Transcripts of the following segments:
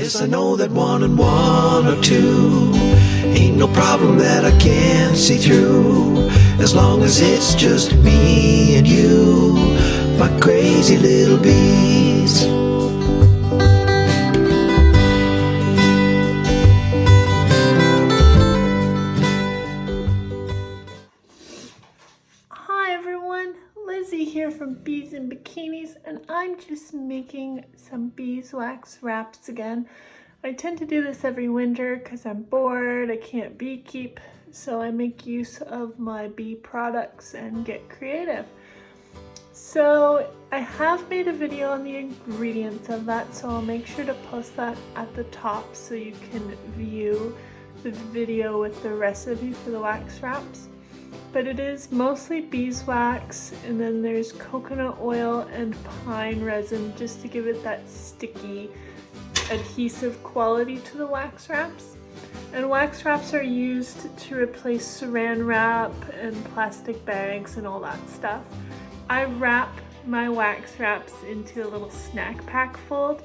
Yes, I know that 1 and 1 are 2. Ain't no problem that I can't see through, as long as it's just me and you, my crazy little bees. Hi everyone, Lizzie here from Bees and Bikinis, and I'm just making some beeswax wraps again. I tend to do this every winter because I'm bored, I can't beekeep, so I make use of my bee products and get creative. So I have made a video on the ingredients of that, so I'll make sure to post that at the top so you can view the video with the recipe for the wax wraps. But it is mostly beeswax, and then there's coconut oil and pine resin just to give it that sticky, adhesive quality to the wax wraps. And wax wraps are used to replace saran wrap and plastic bags and all that stuff. I wrap my wax wraps into a little snack pack fold,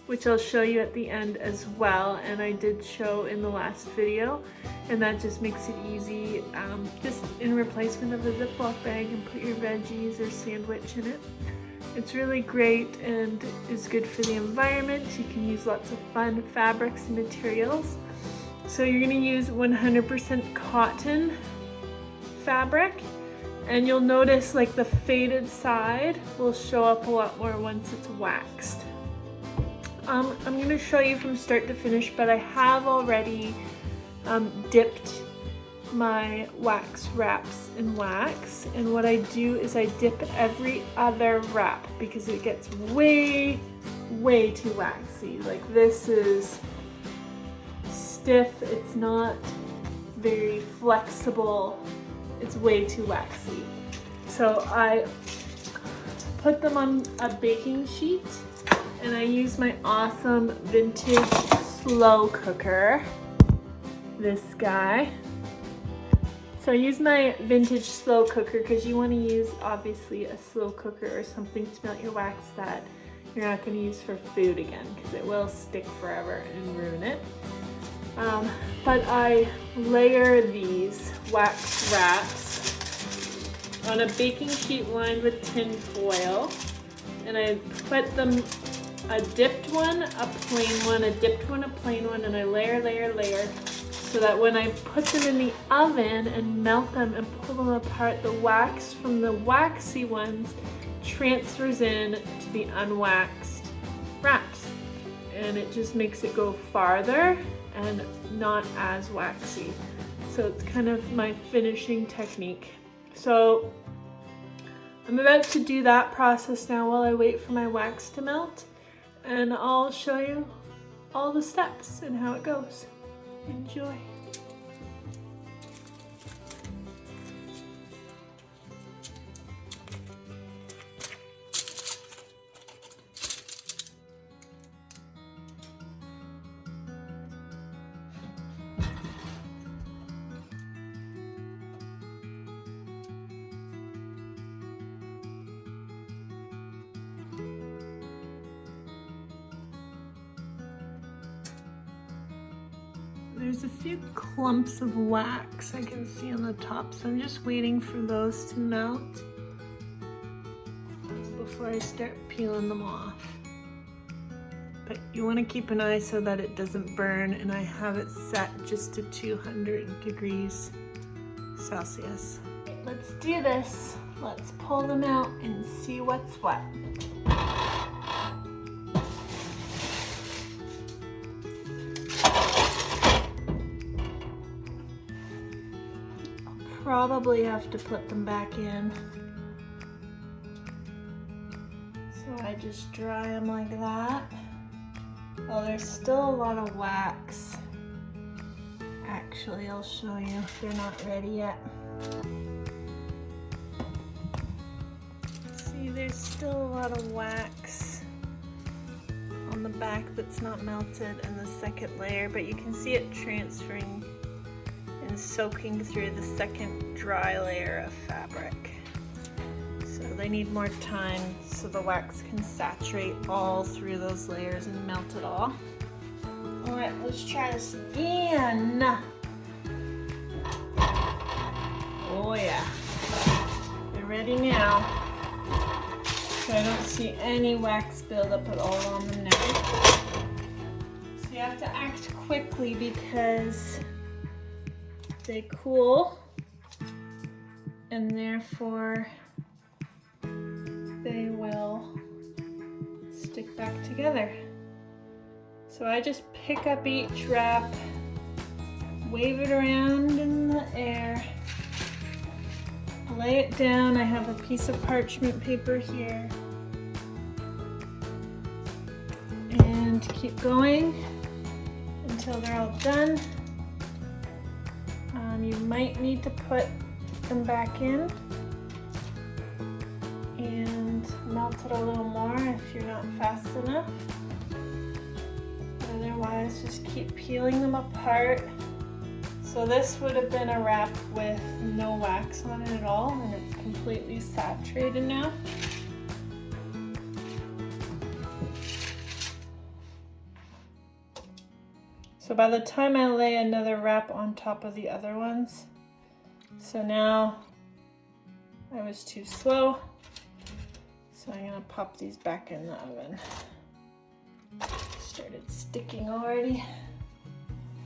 which I'll show you at the end as well, and I did show in the last video, and that just makes it easy, just in replacement of a Ziploc bag, and put your veggies or sandwich in it. It's really great and is good for the environment. You can use lots of fun fabrics and materials. So you're going to use 100% cotton fabric, and you'll notice like the faded side will show up a lot more once it's waxed. I'm going to show you from start to finish, but I have already dipped my wax wraps in wax, and what I do is I dip every other wrap because it gets way too waxy. Like, this is stiff, it's not very flexible, it's way too waxy. So I put them on a baking sheet, and I use my awesome vintage slow cooker, this guy. So I use my vintage slow cooker because you want to use obviously a slow cooker or something to melt your wax that you're not going to use for food again, because it will stick forever and ruin it. But I layer these wax wraps on a baking sheet lined with tin foil, and I put them a dipped one, a plain one, a dipped one, a plain one, and I layer, so that when I put them in the oven and melt them and pull them apart, the wax from the waxy ones transfers in to the unwaxed wraps, and it just makes it go farther and not as waxy. So it's kind of my finishing technique. So I'm about to do that process now while I wait for my wax to melt, and I'll show you all the steps and how it goes. Enjoy. There's a few clumps of wax I can see on the top, so I'm just waiting for those to melt before I start peeling them off. But you want to keep an eye so that it doesn't burn, and I have it set just to 200 degrees Celsius. Let's do this. Let's pull them out and see what's what. Probably have to put them back in. So I just dry them like that. Oh, there's still a lot of wax. Actually, I'll show you. They're not ready yet. See, there's still a lot of wax on the back that's not melted in the second layer, but you can see it transferring and soaking through the second dry layer of fabric. So they need more time so the wax can saturate all through those layers and melt it all. All right, let's try this again. Oh yeah. You're ready now. So I don't see any wax buildup at all on them now. So you have to act quickly because they cool and therefore they will stick back together. So I just pick up each wrap, wave it around in the air, lay it down. I have a piece of parchment paper here. And keep going until they're all done. You might need to put them back in and melt it a little more if you're not fast enough. Otherwise, just keep peeling them apart. So this would have been a wrap with no wax on it at all, and it's completely saturated now. So by the time I lay another wrap on top of the other ones, so now I was too slow, so I'm gonna pop these back in the oven. Started sticking already.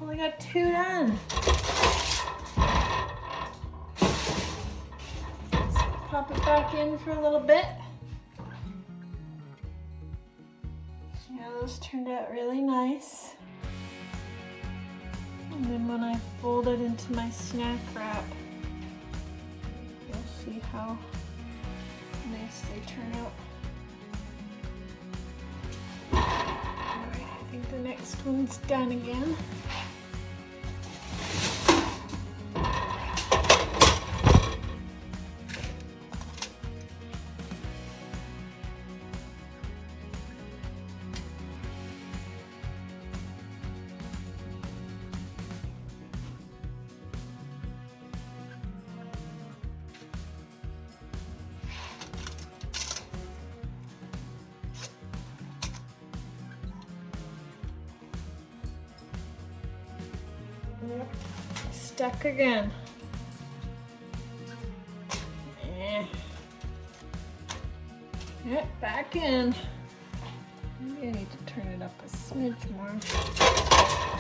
Only got 2 done. Let's pop it back in for a little bit. Yeah, those turned out really nice. And then when I fold it into my snack wrap, you'll see how nice they turn out. Alright, I think the next one's done again. Yep. Stuck again. Yep, back in. Maybe I need to turn it up a smidge more.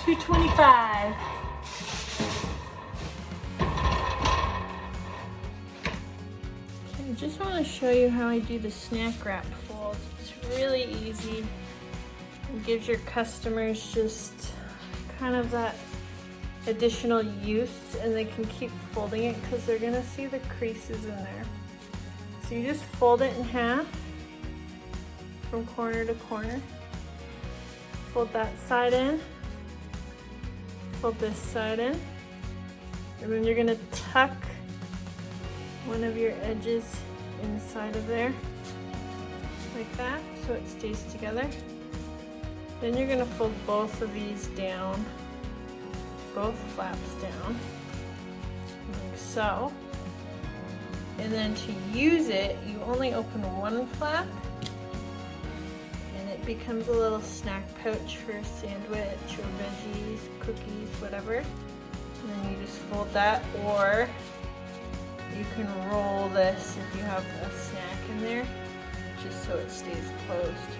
225. Okay, I just want to show you how I do the snack wrap fold. It's really easy. It gives your customers just kind of that additional use, and they can keep folding it because they're gonna see the creases in there. So you just fold it in half from corner to corner. Fold that side in, fold this side in, and then you're gonna tuck one of your edges inside of there like that so it stays together. Then you're gonna fold both of these down, both flaps down, like so. And then to use it, you only open one flap, and it becomes a little snack pouch for a sandwich or veggies, cookies, whatever. And then you just fold that, or you can roll this if you have a snack in there, just so it stays closed.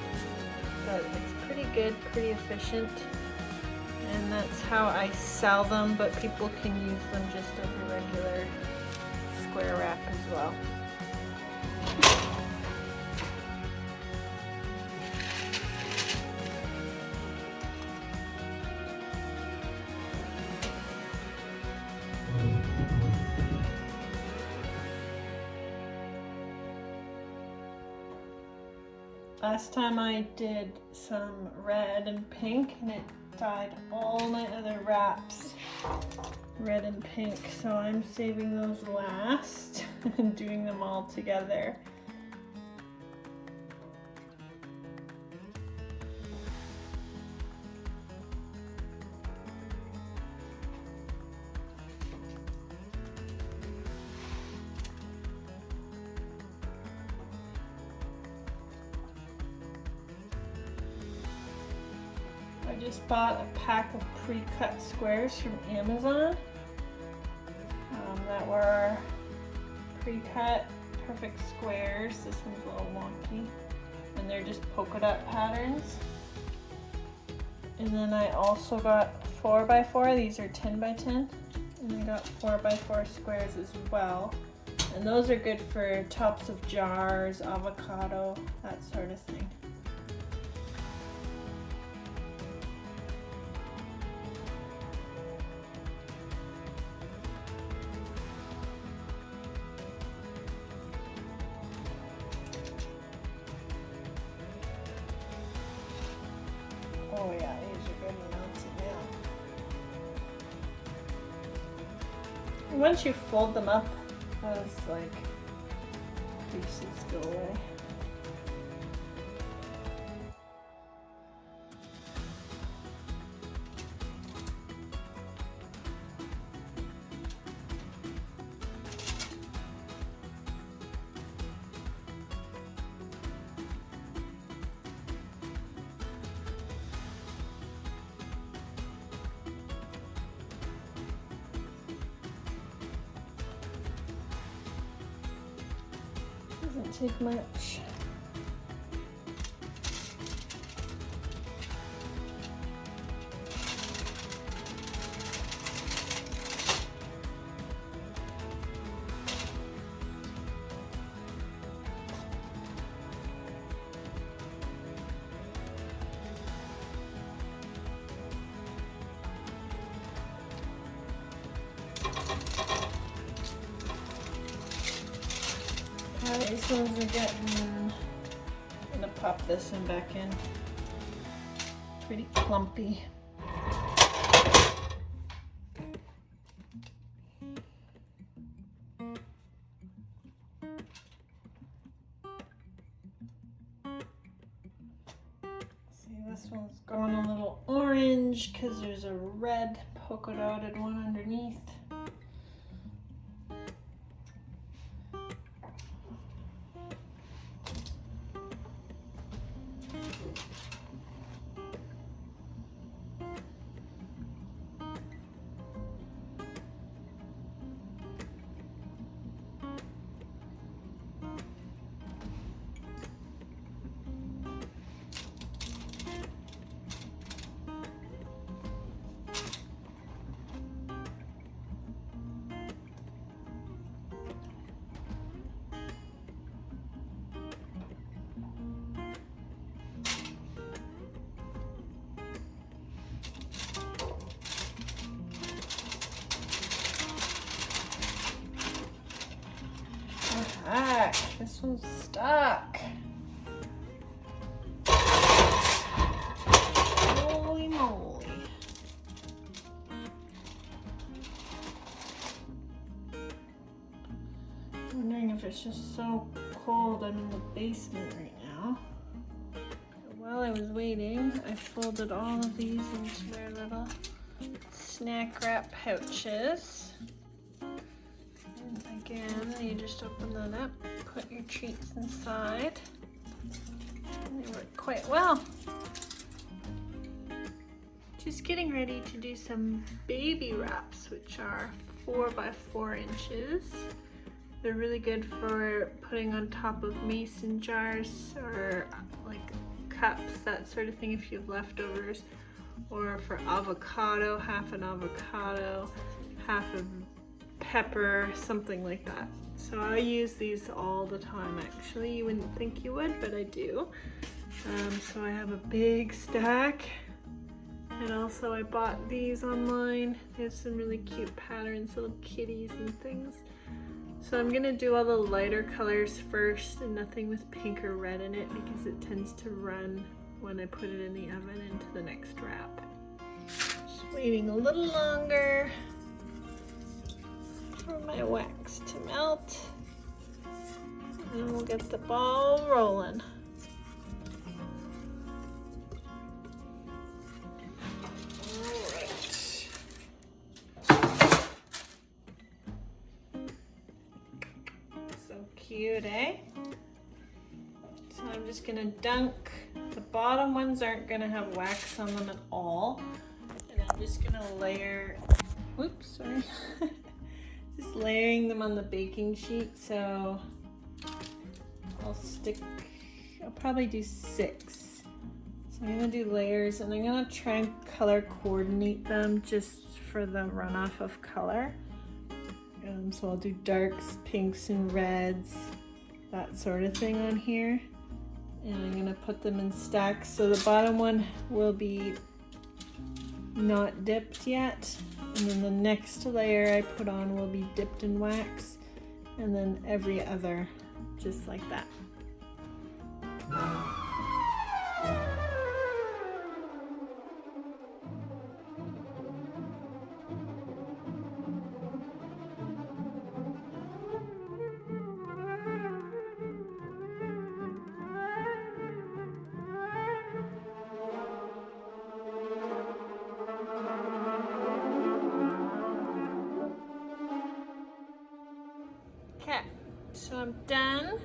But it's pretty good, pretty efficient. And that's how I sell them, but people can use them just as a regular square wrap as well. Last time I did some red and pink, and it dyed all my other wraps red and pink, so I'm saving those last and doing them all together. I just bought a pack of pre-cut squares from Amazon that were pre-cut, perfect squares. This one's a little wonky, and they're just polka dot patterns. And then I also got 4x4. These are 10x10, and I got 4x4 squares as well. And those are good for tops of jars, avocado, that sort of thing. Oh yeah, these are good and melted now. Once you fold them up, those like pieces go away. Doesn't take much. These ones are getting, I'm gonna pop this one back in. Pretty clumpy. See, this one's going a little orange because there's a red polka dotted one underneath. Alright, this one's stuck. Holy moly. Wondering if it's just so cold. I'm in the basement right now. While I was waiting, I folded all of these into their little snack wrap pouches. Again, you just open that up, put your treats inside, and they work quite well. Just getting ready to do some baby wraps, which are 4x4 inches. They're really good for putting on top of mason jars or like cups, that sort of thing if you have leftovers, or for avocado, half an avocado, half of pepper, something like that. So I use these all the time actually. You wouldn't think you would, but I do. So I have a big stack, and also I bought these online. They have some really cute patterns, little kitties and things. So I'm gonna do all the lighter colors first and nothing with pink or red in it because it tends to run when I put it in the oven into the next wrap. Just waiting a little longer for my wax to melt, and then we'll get the ball rolling. Alright. So cute, eh? So So I'm just gonna dunk. The bottom ones aren't gonna have wax on them at all. And I'm just gonna layer, whoops, sorry. Just layering them on the baking sheet. So I'll probably do 6. So I'm gonna do layers and I'm gonna try and color coordinate them just for the runoff of color. So I'll do darks, pinks, and reds, that sort of thing on here. And I'm gonna put them in stacks. So the bottom one will be not dipped yet. And then the next layer I put on will be dipped in wax. And then every other, just like that. Okay, so I'm done.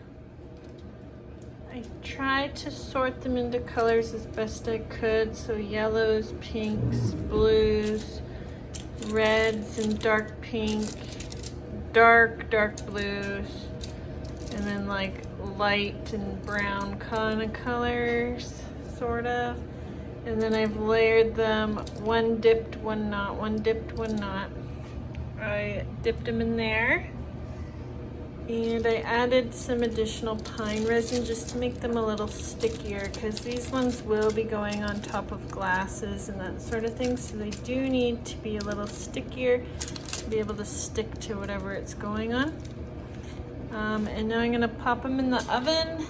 I tried to sort them into colors as best I could. So yellows, pinks, blues, reds, and dark pink, dark blues, and then like light and brown kind of colors, sort of. And then I've layered them, one dipped, one not, one dipped, one not. I dipped them in there. And I added some additional pine resin just to make them a little stickier, because these ones will be going on top of glasses and that sort of thing. So they do need to be a little stickier to be able to stick to whatever it's going on. And now I'm gonna pop them in the oven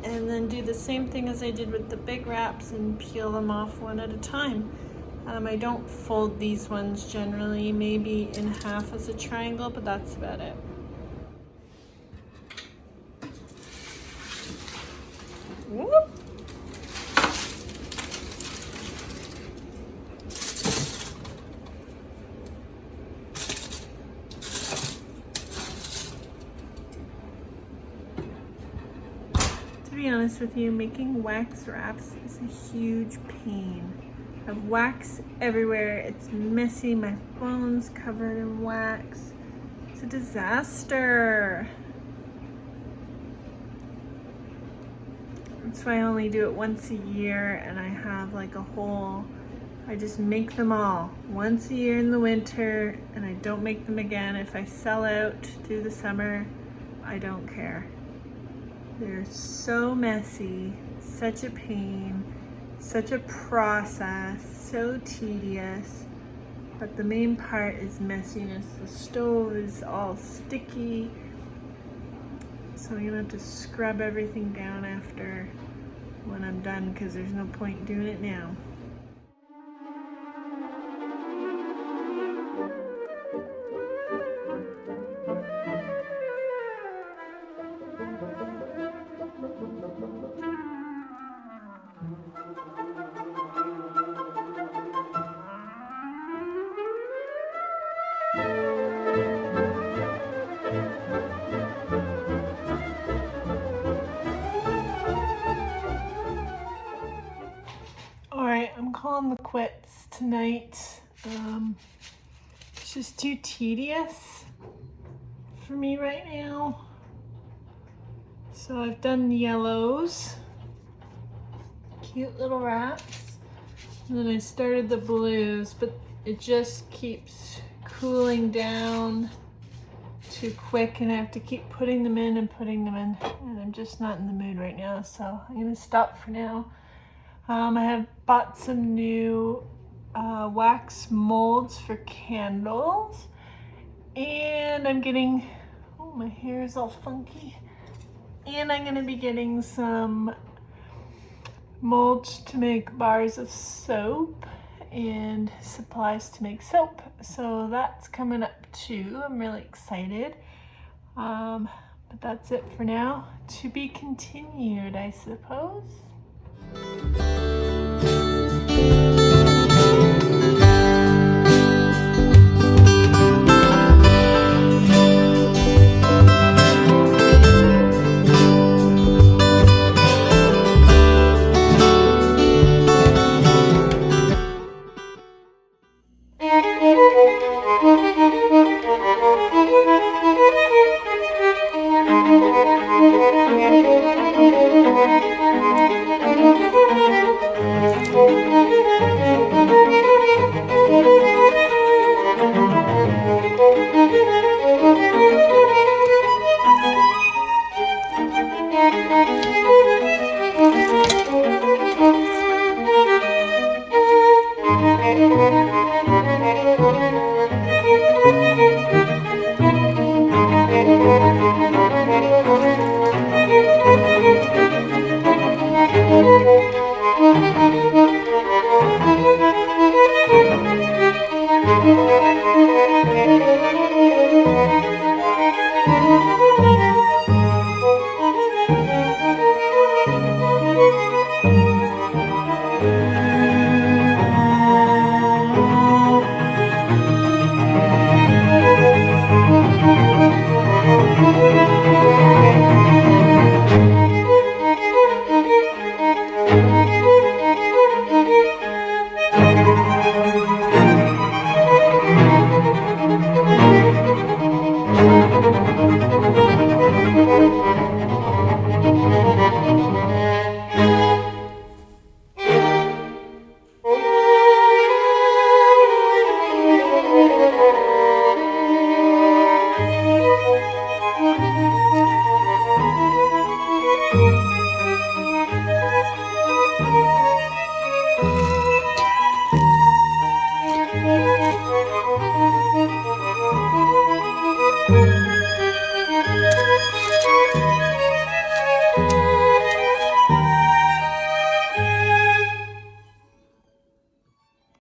and then do the same thing as I did with the big wraps and peel them off one at a time. I don't fold these ones generally, maybe in half as a triangle, but that's about it. Whoop. To be honest with you, making wax wraps is a huge pain. I have wax everywhere. It's messy. My phone's covered in wax. It's a disaster. That's why I only do it once a year, and I have like a whole, I just make them all once a year in the winter, and I don't make them again. If I sell out through the summer, I don't care. They're so messy, such a pain, such a process, so tedious. But the main part is messiness. The stove is all sticky. So I'm gonna have to scrub everything down after when I'm done, because there's no point doing it now. I'm calling the quits tonight. It's just too tedious for me right now. So I've done the yellows, cute little wraps, and then I started the blues, but it just keeps cooling down too quick, and I have to keep putting them in and putting them in, and I'm just not in the mood right now, so I'm gonna stop for now. I have bought some new wax molds for candles, and I'm getting, oh, my hair is all funky, and I'm gonna be getting some molds to make bars of soap and supplies to make soap, so that's coming up too. I'm really excited, but that's it for now. To be continued, I suppose.